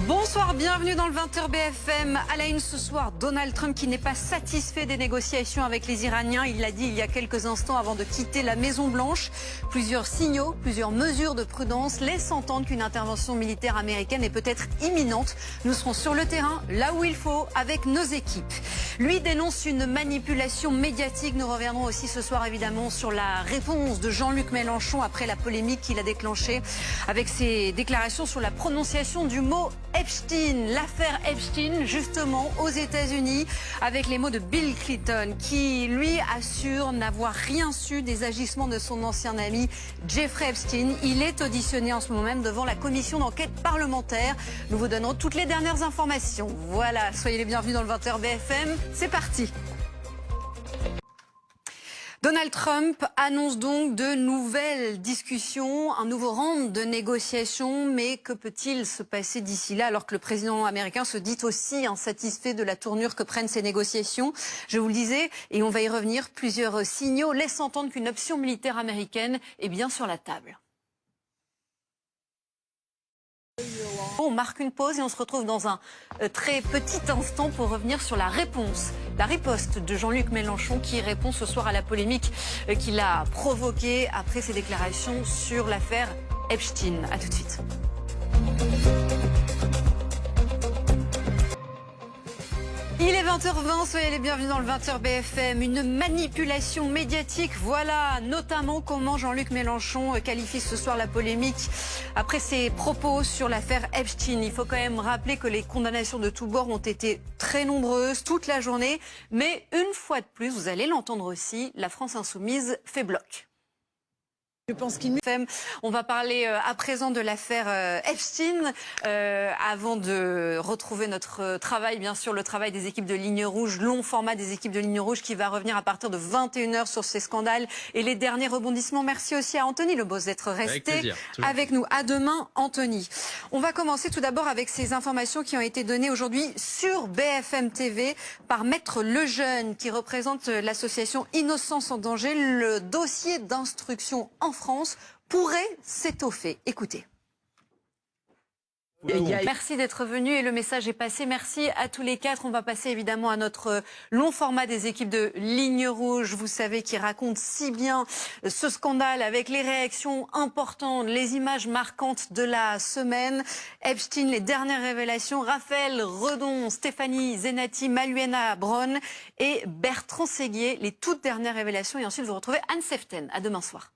Bonsoir, bienvenue dans le 20h BFM. À la une ce soir, Donald Trump qui n'est pas satisfait des négociations avec les Iraniens. Il l'a dit il y a quelques instants avant de quitter la Maison Blanche. Plusieurs signaux, plusieurs mesures de prudence laissent entendre qu'une intervention militaire américaine est peut-être imminente. Nous serons sur le terrain, là où il faut, avec nos équipes. Lui dénonce une manipulation médiatique. Nous reviendrons aussi ce soir évidemment sur la réponse de Jean-Luc Mélenchon après la polémique qu'il a déclenchée avec ses déclarations sur la prononciation du mot Epstein. L'affaire Epstein, justement, aux États-Unis, avec les mots de Bill Clinton, qui, lui, assure n'avoir rien su des agissements de son ancien ami Jeffrey Epstein. Il est auditionné en ce moment même devant la commission d'enquête parlementaire. Nous vous donnerons toutes les dernières informations. Voilà, soyez les bienvenus dans le 20h BFM. C'est parti. Donald Trump annonce donc de nouvelles discussions, un nouveau round de négociations, mais que peut-il se passer d'ici là alors que le président américain se dit aussi insatisfait de la tournure que prennent ces négociations? Je vous le disais, et on va y revenir, plusieurs signaux laissent entendre qu'une option militaire américaine est bien sur la table. On marque une pause et on se retrouve dans un très petit instant pour revenir sur la réponse, la riposte de Jean-Luc Mélenchon qui répond ce soir à la polémique qu'il a provoquée après ses déclarations sur l'affaire Epstein. A tout de suite. Il est 20h20, soyez les bienvenus dans le 20h BFM. Une manipulation médiatique, voilà notamment comment Jean-Luc Mélenchon qualifie ce soir la polémique après ses propos sur l'affaire Epstein. Il faut quand même rappeler que les condamnations de tous bords ont été très nombreuses toute la journée. Mais une fois de plus, vous allez l'entendre aussi, la France insoumise fait bloc. Je pense qu'il on va parler à présent de l'affaire Epstein avant de retrouver notre travail, bien sûr, le travail des équipes de Ligne Rouge, long format des équipes de Ligne Rouge qui va revenir à partir de 21h sur ces scandales et les derniers rebondissements. Merci aussi à Anthony Lebos d'être resté avec nous. À demain, Anthony. On va commencer tout d'abord avec ces informations qui ont été données aujourd'hui sur BFM TV par Maître Lejeune qui représente l'association Innocence en danger. Le dossier d'instruction en France pourrait s'étoffer. Écoutez. Merci d'être venu et le message est passé. Merci à tous les quatre. On va passer évidemment à notre long format des équipes de Ligne Rouge. Vous savez, qui raconte si bien ce scandale avec les réactions importantes, les images marquantes de la semaine. Epstein, les dernières révélations. Raphaël Redon, Stéphanie Zenati, Maluena Braun et Bertrand Séguier, les toutes dernières révélations. Et ensuite, vous retrouvez Anne Seften. À demain soir.